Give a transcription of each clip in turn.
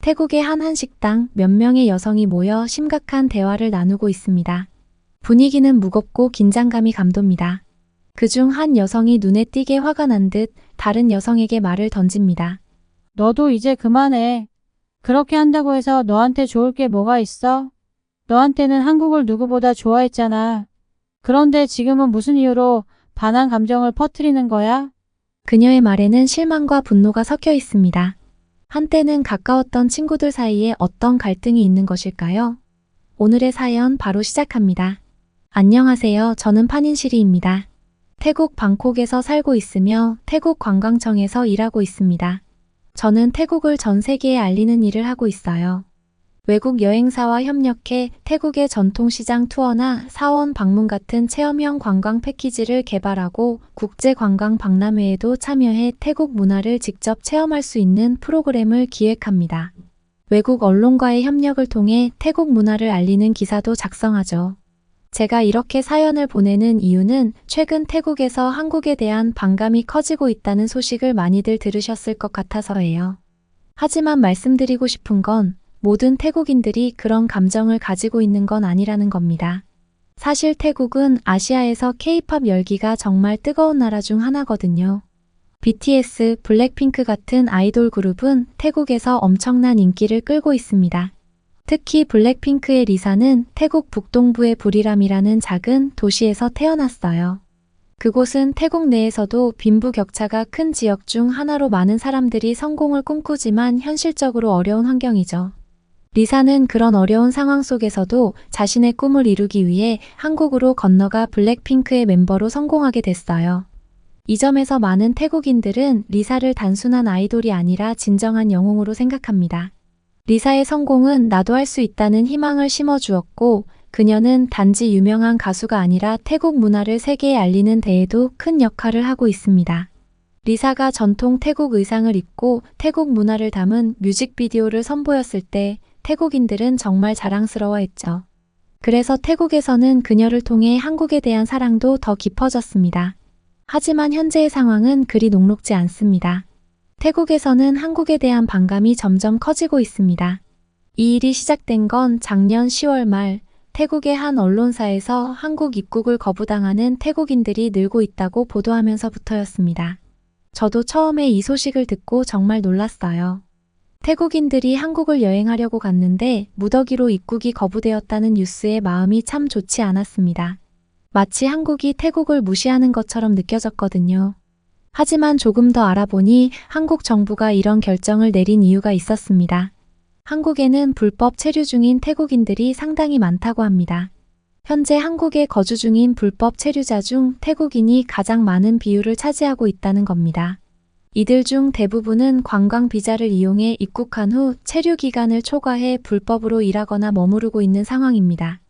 태국의 한 한식당 몇 명의 여성이 모여 심각한 대화를 나누고 있습니다. 분위기는 무겁고 긴장감이 감돕니다. 그중 한 여성이 눈에 띄게 화가 난 듯 다른 여성에게 말을 던집니다. 너도 이제 그만해. 그렇게 한다고 해서 너한테 좋을 게 뭐가 있어? 너한테는 한국을 누구보다 좋아했잖아. 그런데 지금은 무슨 이유로 반한 감정을 퍼뜨리는 거야? 그녀의 말에는 실망과 분노가 섞여 있습니다. 한때는 가까웠던 친구들 사이에 어떤 갈등이 있는 것일까요? 오늘의 사연 바로 시작합니다. 안녕하세요. 저는 판인시리입니다. 태국 방콕에서 살고 있으며 태국 관광청에서 일하고 있습니다. 저는 태국을 전 세계에 알리는 일을 하고 있어요. 외국 여행사와 협력해 태국의 전통시장 투어나 사원 방문 같은 체험형 관광 패키지를 개발하고 국제관광 박람회에도 참여해 태국 문화를 직접 체험할 수 있는 프로그램을 기획합니다. 외국 언론과의 협력을 통해 태국 문화를 알리는 기사도 작성하죠. 제가 이렇게 사연을 보내는 이유는 최근 태국에서 한국에 대한 반감이 커지고 있다는 소식을 많이들 들으셨을 것 같아서예요. 하지만 말씀드리고 싶은 건 모든 태국인들이 그런 감정을 가지고 있는 건 아니라는 겁니다. 사실 태국은 아시아에서 K-팝 열기가 정말 뜨거운 나라 중 하나거든요. BTS, 블랙핑크 같은 아이돌 그룹은 태국에서 엄청난 인기를 끌고 있습니다. 특히 블랙핑크의 리사는 태국 북동부의 부리람이라는 작은 도시에서 태어났어요. 그곳은 태국 내에서도 빈부격차가 큰 지역 중 하나로 많은 사람들이 성공을 꿈꾸지만 현실적으로 어려운 환경이죠. 리사는 그런 어려운 상황 속에서도 자신의 꿈을 이루기 위해 한국으로 건너가 블랙핑크의 멤버로 성공하게 됐어요. 이 점에서 많은 태국인들은 리사를 단순한 아이돌이 아니라 진정한 영웅으로 생각합니다. 리사의 성공은 나도 할 수 있다는 희망을 심어주었고 그녀는 단지 유명한 가수가 아니라 태국 문화를 세계에 알리는 데에도 큰 역할을 하고 있습니다. 리사가 전통 태국 의상을 입고 태국 문화를 담은 뮤직비디오를 선보였을 때 태국인들은 정말 자랑스러워했죠. 그래서 태국에서는 그녀를 통해 한국에 대한 사랑도 더 깊어졌습니다. 하지만 현재의 상황은 그리 녹록지 않습니다. 태국에서는 한국에 대한 반감이 점점 커지고 있습니다. 이 일이 시작된 건 작년 10월 말 태국의 한 언론사에서 한국 입국을 거부당하는 태국인들이 늘고 있다고 보도하면서부터였습니다. 저도 처음에 이 소식을 듣고 정말 놀랐어요. 태국인들이 한국을 여행하려고 갔는데 무더기로 입국이 거부되었다는 뉴스에 마음이 참 좋지 않았습니다. 마치 한국이 태국을 무시하는 것처럼 느껴졌거든요. 하지만 조금 더 알아보니 한국 정부가 이런 결정을 내린 이유가 있었습니다. 한국에는 불법 체류 중인 태국인들이 상당히 많다고 합니다. 현재 한국에 거주 중인 불법 체류자 중 태국인이 가장 많은 비율을 차지하고 있다는 겁니다. 이들 중 대부분은 관광 비자를 이용해 입국한 후 체류 기간을 초과해 불법으로 일하거나 머무르고 있는 상황입니다.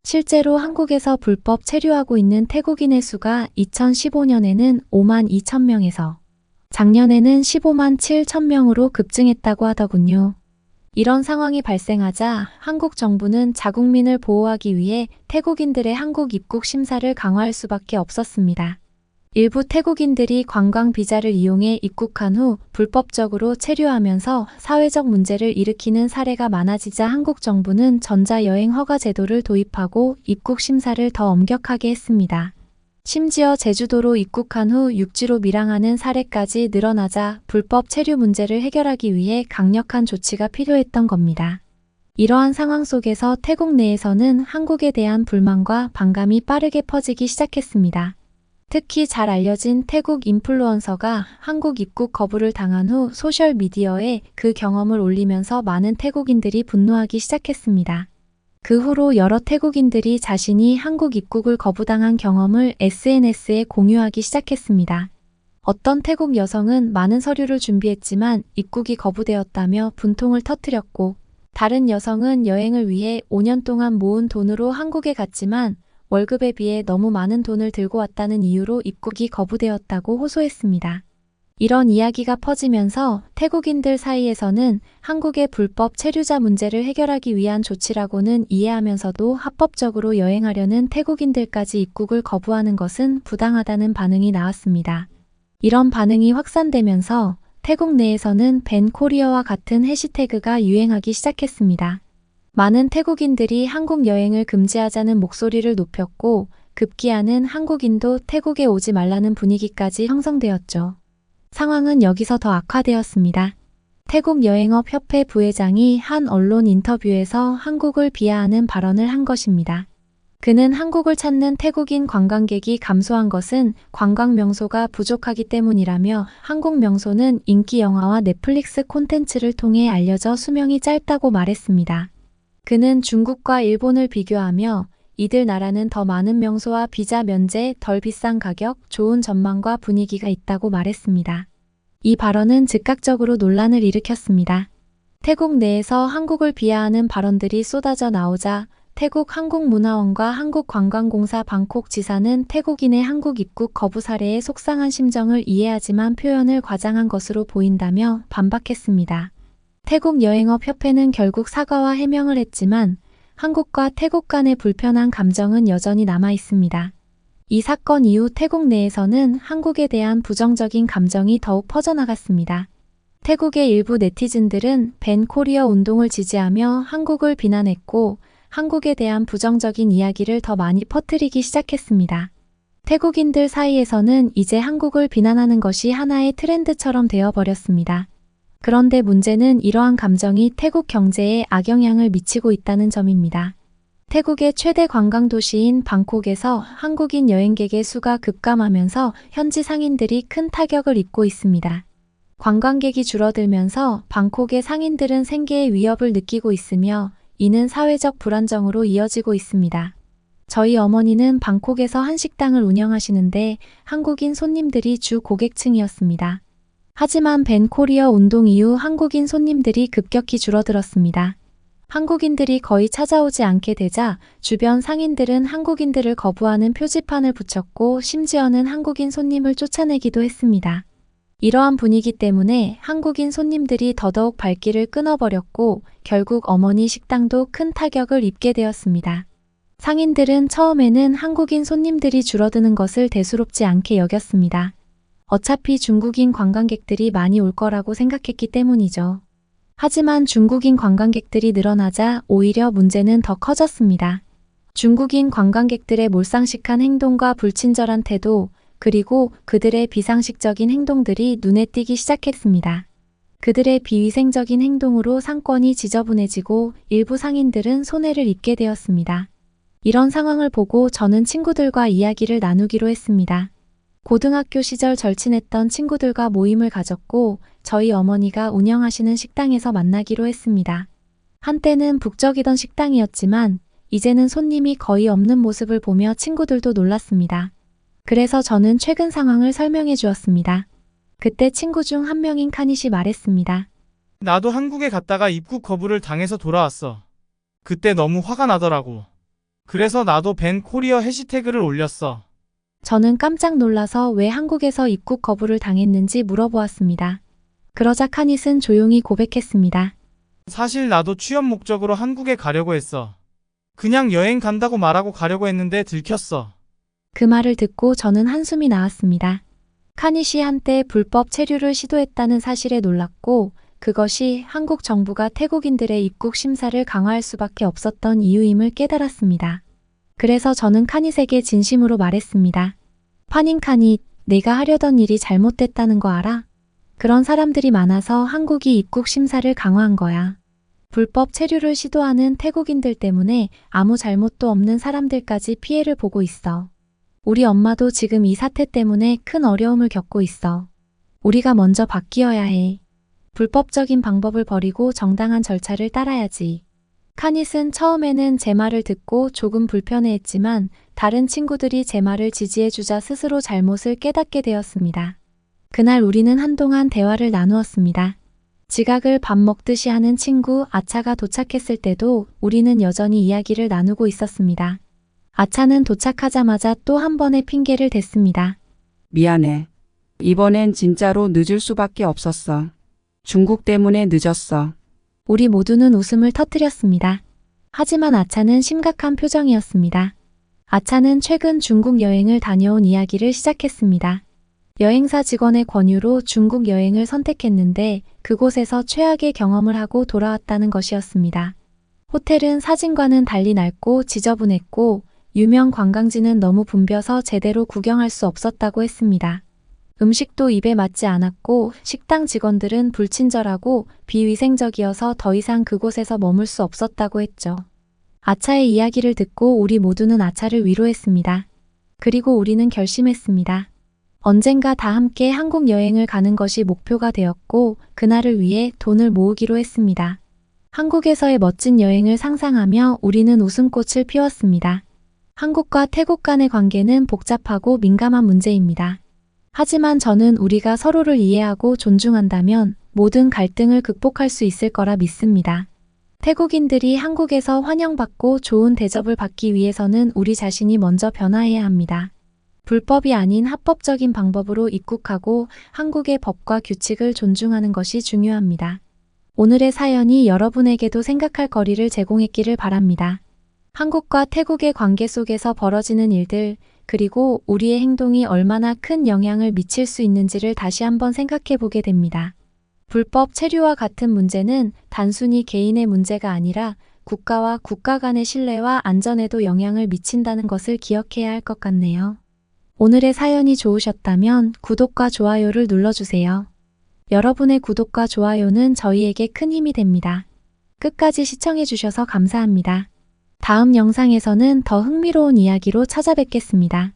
실제로 한국에서 불법 체류하고 있는 태국인의 수가 2015년에는 5만 2천 명에서 작년에는 15만 7천 명으로 급증했다고 하더군요. 이런 상황이 발생하자 한국 정부는 자국민을 보호하기 위해 태국인들의 한국 입국 심사를 강화할 수밖에 없었습니다. 일부 태국인들이 관광 비자를 이용해 입국한 후 불법적으로 체류하면서 사회적 문제를 일으키는 사례가 많아지자 한국 정부는 전자여행 허가 제도를 도입하고 입국 심사를 더 엄격하게 했습니다. 심지어 제주도로 입국한 후 육지로 밀항하는 사례까지 늘어나자 불법 체류 문제를 해결하기 위해 강력한 조치가 필요했던 겁니다. 이러한 상황 속에서 태국 내에서는 한국에 대한 불만과 반감이 빠르게 퍼지기 시작했습니다. 특히 잘 알려진 태국 인플루언서가 한국 입국 거부를 당한 후 소셜미디어에 그 경험을 올리면서 많은 태국인들이 분노하기 시작했습니다. 그 후로 여러 태국인들이 자신이 한국 입국을 거부당한 경험을 SNS에 공유하기 시작했습니다. 어떤 태국 여성은 많은 서류를 준비했지만 입국이 거부되었다며 분통을 터뜨렸고, 다른 여성은 여행을 위해 5년 동안 모은 돈으로 한국에 갔지만 월급에 비해 너무 많은 돈을 들고 왔다는 이유로 입국이 거부되었다고 호소했습니다. 이런 이야기가 퍼지면서 태국인들 사이에서는 한국의 불법 체류자 문제를 해결하기 위한 조치라고는 이해하면서도 합법적으로 여행하려는 태국인들까지 입국을 거부하는 것은 부당하다는 반응이 나왔습니다. 이런 반응이 확산되면서 태국 내에서는 밴 코리어와 같은 해시태그가 유행하기 시작했습니다. 많은 태국인들이 한국 여행을 금지하자는 목소리를 높였고 급기야는 한국인도 태국에 오지 말라는 분위기까지 형성되었죠. 상황은 여기서 더 악화되었습니다. 태국 여행업 협회 부회장이 한 언론 인터뷰에서 한국을 비하하는 발언을 한 것입니다. 그는 한국을 찾는 태국인 관광객이 감소한 것은 관광 명소가 부족하기 때문이라며 한국 명소는 인기 영화와 넷플릭스 콘텐츠를 통해 알려져 수명이 짧다고 말했습니다. 그는 중국과 일본을 비교하며 이들 나라는 더 많은 명소와 비자 면제, 덜 비싼 가격, 좋은 전망과 분위기가 있다고 말했습니다. 이 발언은 즉각적으로 논란을 일으켰습니다. 태국 내에서 한국을 비하하는 발언들이 쏟아져 나오자 태국 한국문화원과 한국관광공사 방콕 지사는 태국인의 한국 입국 거부 사례에 속상한 심정을 이해하지만 표현을 과장한 것으로 보인다며 반박했습니다. 태국 여행업협회는 결국 사과와 해명을 했지만 한국과 태국 간의 불편한 감정은 여전히 남아 있습니다. 이 사건 이후 태국 내에서는 한국에 대한 부정적인 감정이 더욱 퍼져나갔습니다. 태국의 일부 네티즌들은 밴 코리어 운동을 지지하며 한국을 비난했고 한국에 대한 부정적인 이야기를 더 많이 퍼뜨리기 시작했습니다. 태국인들 사이에서는 이제 한국을 비난하는 것이 하나의 트렌드처럼 되어버렸습니다. 그런데 문제는 이러한 감정이 태국 경제에 악영향을 미치고 있다는 점입니다. 태국의 최대 관광 도시인 방콕에서 한국인 여행객의 수가 급감하면서 현지 상인들이 큰 타격을 입고 있습니다. 관광객이 줄어들면서 방콕의 상인들은 생계의 위협을 느끼고 있으며 이는 사회적 불안정으로 이어지고 있습니다. 저희 어머니는 방콕에서 한식당을 운영하시는데 한국인 손님들이 주 고객층이었습니다. 하지만 밴 코리어 운동 이후 한국인 손님들이 급격히 줄어들었습니다. 한국인들이 거의 찾아오지 않게 되자 주변 상인들은 한국인들을 거부하는 표지판을 붙였고 심지어는 한국인 손님을 쫓아내기도 했습니다. 이러한 분위기 때문에 한국인 손님들이 더더욱 발길을 끊어버렸고 결국 어머니 식당도 큰 타격을 입게 되었습니다. 상인들은 처음에는 한국인 손님들이 줄어드는 것을 대수롭지 않게 여겼습니다. 어차피 중국인 관광객들이 많이 올 거라고 생각했기 때문이죠. 하지만 중국인 관광객들이 늘어나자 오히려 문제는 더 커졌습니다. 중국인 관광객들의 몰상식한 행동과 불친절한 태도, 그리고 그들의 비상식적인 행동들이 눈에 띄기 시작했습니다. 그들의 비위생적인 행동으로 상권이 지저분해지고 일부 상인들은 손해를 입게 되었습니다. 이런 상황을 보고 저는 친구들과 이야기를 나누기로 했습니다. 고등학교 시절 절친했던 친구들과 모임을 가졌고 저희 어머니가 운영하시는 식당에서 만나기로 했습니다. 한때는 북적이던 식당이었지만 이제는 손님이 거의 없는 모습을 보며 친구들도 놀랐습니다. 그래서 저는 최근 상황을 설명해 주었습니다. 그때 친구 중 한 명인 카닛이 말했습니다. 나도 한국에 갔다가 입국 거부를 당해서 돌아왔어. 그때 너무 화가 나더라고. 그래서 나도 밴 코리어 해시태그를 올렸어. 저는 깜짝 놀라서 왜 한국에서 입국 거부를 당했는지 물어보았습니다. 그러자 카닛은 조용히 고백했습니다. 사실 나도 취업 목적으로 한국에 가려고 했어. 그냥 여행 간다고 말하고 가려고 했는데 들켰어. 그 말을 듣고 저는 한숨이 나왔습니다. 카닛이 한때 불법 체류를 시도했다는 사실에 놀랐고 그것이 한국 정부가 태국인들의 입국 심사를 강화할 수밖에 없었던 이유임을 깨달았습니다. 그래서 저는 카닛에게 진심으로 말했습니다. 파닌 카닛, 내가 하려던 일이 잘못됐다는 거 알아? 그런 사람들이 많아서 한국이 입국 심사를 강화한 거야. 불법 체류를 시도하는 태국인들 때문에 아무 잘못도 없는 사람들까지 피해를 보고 있어. 우리 엄마도 지금 이 사태 때문에 큰 어려움을 겪고 있어. 우리가 먼저 바뀌어야 해. 불법적인 방법을 버리고 정당한 절차를 따라야지. 카닛은 처음에는 제 말을 듣고 조금 불편해했지만 다른 친구들이 제 말을 지지해주자 스스로 잘못을 깨닫게 되었습니다. 그날 우리는 한동안 대화를 나누었습니다. 지각을 밥 먹듯이 하는 친구 아차가 도착했을 때도 우리는 여전히 이야기를 나누고 있었습니다. 아차는 도착하자마자 또 한 번의 핑계를 댔습니다. 미안해. 이번엔 진짜로 늦을 수밖에 없었어. 중국 때문에 늦었어. 우리 모두는 웃음을 터뜨렸습니다. 하지만 아차는 심각한 표정이었습니다. 아차는 최근 중국 여행을 다녀온 이야기를 시작했습니다. 여행사 직원의 권유로 중국 여행을 선택했는데 그곳에서 최악의 경험을 하고 돌아왔다는 것이었습니다. 호텔은 사진과는 달리 낡고 지저분했고 유명 관광지는 너무 붐벼서 제대로 구경할 수 없었다고 했습니다. 음식도 입에 맞지 않았고 식당 직원들은 불친절하고 비위생적이어서 더 이상 그곳에서 머물 수 없었다고 했죠. 아차의 이야기를 듣고 우리 모두는 아차를 위로했습니다. 그리고 우리는 결심했습니다. 언젠가 다 함께 한국 여행을 가는 것이 목표가 되었고 그날을 위해 돈을 모으기로 했습니다. 한국에서의 멋진 여행을 상상하며 우리는 웃음꽃을 피웠습니다. 한국과 태국 간의 관계는 복잡하고 민감한 문제입니다. 하지만 저는 우리가 서로를 이해하고 존중한다면 모든 갈등을 극복할 수 있을 거라 믿습니다. 태국인들이 한국에서 환영받고 좋은 대접을 받기 위해서는 우리 자신이 먼저 변화해야 합니다. 불법이 아닌 합법적인 방법으로 입국하고 한국의 법과 규칙을 존중하는 것이 중요합니다. 오늘의 사연이 여러분에게도 생각할 거리를 제공했기를 바랍니다. 한국과 태국의 관계 속에서 벌어지는 일들, 그리고 우리의 행동이 얼마나 큰 영향을 미칠 수 있는지를 다시 한번 생각해 보게 됩니다. 불법 체류와 같은 문제는 단순히 개인의 문제가 아니라 국가와 국가 간의 신뢰와 안전에도 영향을 미친다는 것을 기억해야 할 것 같네요. 오늘의 사연이 좋으셨다면 구독과 좋아요를 눌러주세요. 여러분의 구독과 좋아요는 저희에게 큰 힘이 됩니다. 끝까지 시청해주셔서 감사합니다. 다음 영상에서는 더 흥미로운 이야기로 찾아뵙겠습니다.